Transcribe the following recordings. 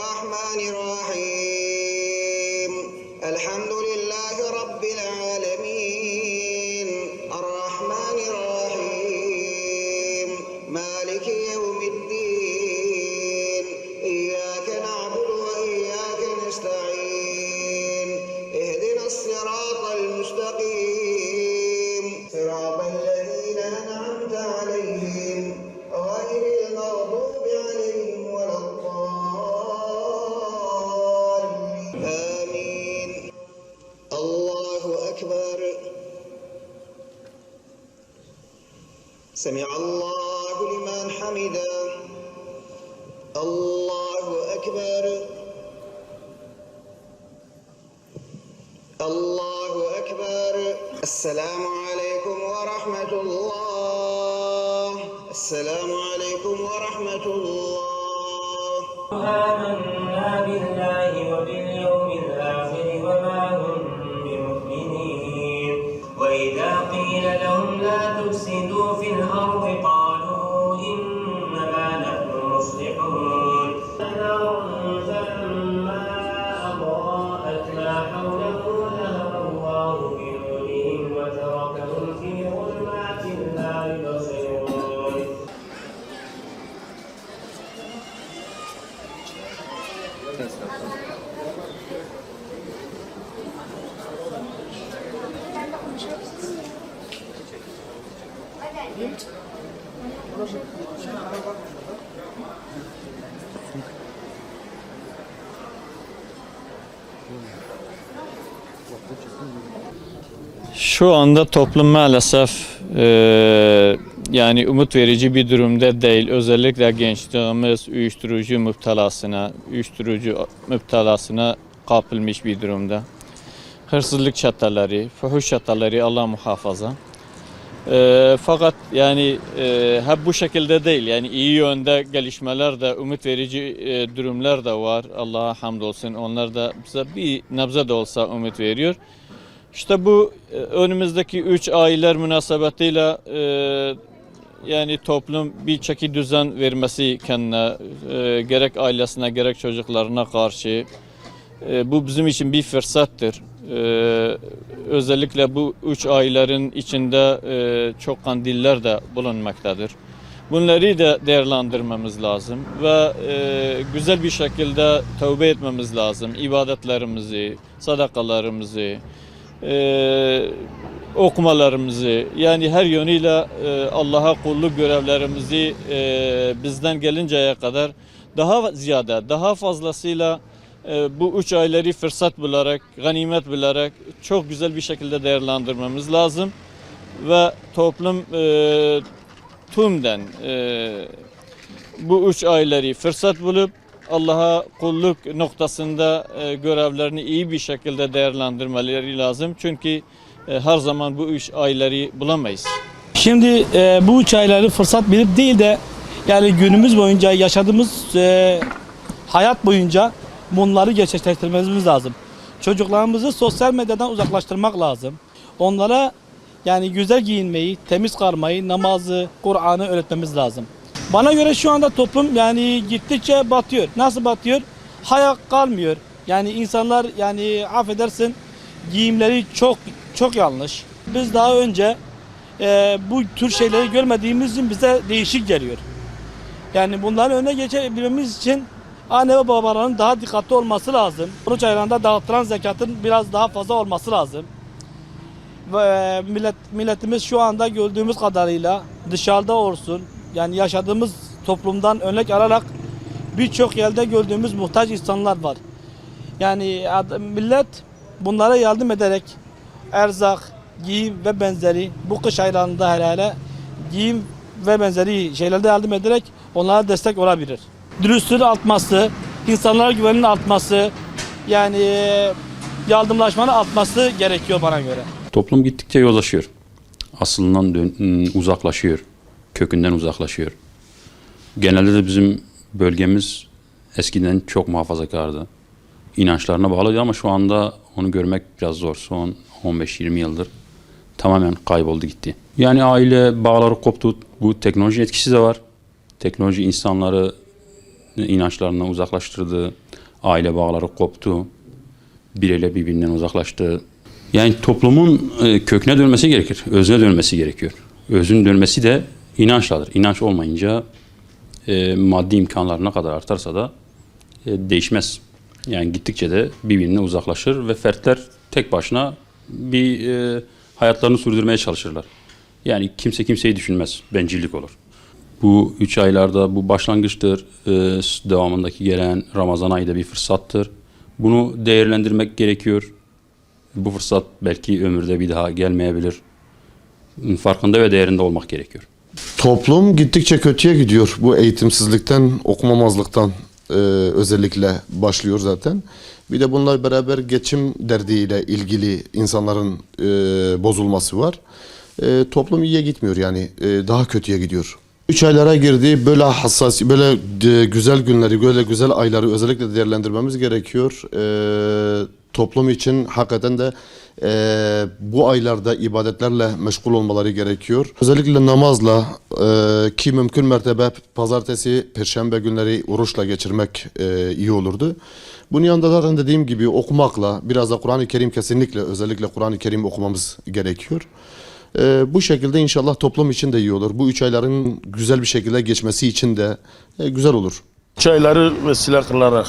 الرحمن الرحيم الحمد لله رب العالمين الرحمن الرحيم مالك يوم الدين إياك نعبد وإياك نستعين اهدنا الصراط المستقيم صراط الذين أنعمت عليهم غير المغضوب عليهم ولا الضالين آمين الله أكبر سمع الله لمن حمده الله أكبر الله أكبر السلام عليكم ورحمة الله السلام عليكم ورحمة الله آمنا بالله وباليوم الآخر وما هم بمؤمنين وإذا قيل لهم لا تفسدوا في الأرض قالوا إنما نحن مصلحون فلما أضاءت ما حوله ذهب الله بنورهم وتركهم في ظلمات لا يبصرون Şu anda toplum maalesef yani umut verici bir durumda değil. Özellikle gençliğimiz uyuşturucu müptelasına kapılmış bir durumda. Hırsızlık çeteleri, fuhuş çeteleri Allah muhafaza. Fakat yani hep bu şekilde değil. Yani iyi yönde gelişmeler de, umut verici durumlar da var. Allah'a hamdolsun. Onlar da bize bir nebze de olsa umut veriyor. İşte bu önümüzdeki 3 aylar münasebetiyle yani toplum bir çeki düzen vermesi kendine, gerek ailesine gerek çocuklarına karşı. Bu bizim için bir fırsattır. Özellikle bu 3 ayların içinde çok kandiller de bulunmaktadır. Bunları da değerlendirmemiz lazım ve güzel bir şekilde tövbe etmemiz lazım. İbadetlerimizi, sadakalarımızı, okumalarımızı, yani her yönüyle Allah'a kulluk görevlerimizi bizden gelinceye kadar daha ziyade, daha fazlasıyla bu 3 ayları fırsat bularak, ganimet bularak çok güzel bir şekilde değerlendirmemiz lazım. Ve toplum tümden bu 3 ayları fırsat bulup Allah'a kulluk noktasında görevlerini iyi bir şekilde değerlendirmeleri lazım. Çünkü her zaman bu 3 ayları bulamayız. Şimdi bu 3 ayları fırsat bilip değil de yani günümüz boyunca yaşadığımız hayat boyunca bunları gerçekleştirmemiz lazım. Çocuklarımızı sosyal medyadan uzaklaştırmak lazım. Onlara yani güzel giyinmeyi, temiz kalmayı, namazı, Kur'an'ı öğretmemiz lazım. Bana göre şu anda toplum yani gittikçe batıyor. Nasıl batıyor? Hayal kalmıyor. Yani insanlar yani affedersin giyimleri çok yanlış. Biz daha önce bu tür şeyleri görmediğimiz için bize değişik geliyor. Yani bunların önüne geçebilmemiz için anne ve babaların daha dikkatli olması lazım. Oruç aylarında dağıtılan zekatın biraz daha fazla olması lazım. Ve milletimiz şu anda gördüğümüz kadarıyla dışarıda olsun, yani yaşadığımız toplumdan örnek alarak birçok yerde gördüğümüz muhtaç insanlar var. Yani millet bunlara yardım ederek erzak, giyim ve benzeri bu kış aylarında hele giyim ve benzeri şeylerde yardım ederek onlara destek olabilir. Dürüstlüğün artması, insanlara güvenin artması, yani yardımlaşmanın artması gerekiyor bana göre. Toplum gittikçe yozlaşıyor. Aslından uzaklaşıyor. Kökünden uzaklaşıyor. Genelde de bizim bölgemiz eskiden çok muhafazakardı. İnançlarına bağlıydı ama şu anda onu görmek biraz zor. Son 15-20 yıldır tamamen kayboldu gitti. Yani aile bağları koptu. Bu teknoloji etkisi de var. Teknoloji insanları inançlarından uzaklaştırdı. Aile bağları koptu. Bireyler birbirinden uzaklaştı. Yani toplumun köküne dönmesi gerekir. Özüne dönmesi gerekiyor. Özün dönmesi de inançladır. İnanç olmayınca maddi imkanlar ne kadar artarsa da değişmez. Yani gittikçe de birbirinden uzaklaşır ve fertler tek başına bir hayatlarını sürdürmeye çalışırlar. Yani kimse kimseyi düşünmez. Bencillik olur. Bu 3 aylarda bu başlangıçtır. Devamındaki gelen Ramazan ayı da bir fırsattır. Bunu değerlendirmek gerekiyor. Bu fırsat belki ömürde bir daha gelmeyebilir. Farkında ve değerinde olmak gerekiyor. Toplum gittikçe kötüye gidiyor. Bu eğitimsizlikten, okumamazlıktan özellikle başlıyor zaten. Bir de bununla beraber geçim derdiyle ilgili insanların bozulması var. Toplum iyiye gitmiyor yani daha kötüye gidiyor. 3 aylara girdi. Böyle hassas, böyle güzel günleri, böyle güzel ayları özellikle değerlendirmemiz gerekiyor. Toplum için hakikaten de bu aylarda ibadetlerle meşgul olmaları gerekiyor. Özellikle namazla ki mümkün mertebe pazartesi, perşembe günleri oruçla geçirmek iyi olurdu. Bunun yanında zaten dediğim gibi okumakla, biraz da Kur'an-ı Kerim kesinlikle özellikle Kur'an-ı Kerim okumamız gerekiyor. Bu şekilde inşallah toplum için de iyi olur. Bu 3 ayların güzel bir şekilde geçmesi için de güzel olur. Çayları vesile kılarak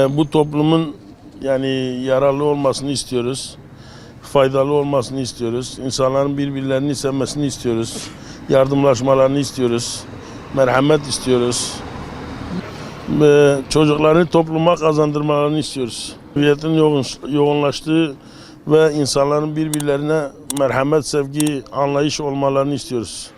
bu toplumun yani yararlı olmasını istiyoruz. Faydalı olmasını istiyoruz. İnsanların birbirlerini sevmesini istiyoruz. Yardımlaşmalarını istiyoruz. Merhamet istiyoruz. Çocukları topluma kazandırmalarını istiyoruz. Hürriyetin yoğunlaştığı ve insanların birbirlerine merhamet, sevgi, anlayış olmalarını istiyoruz.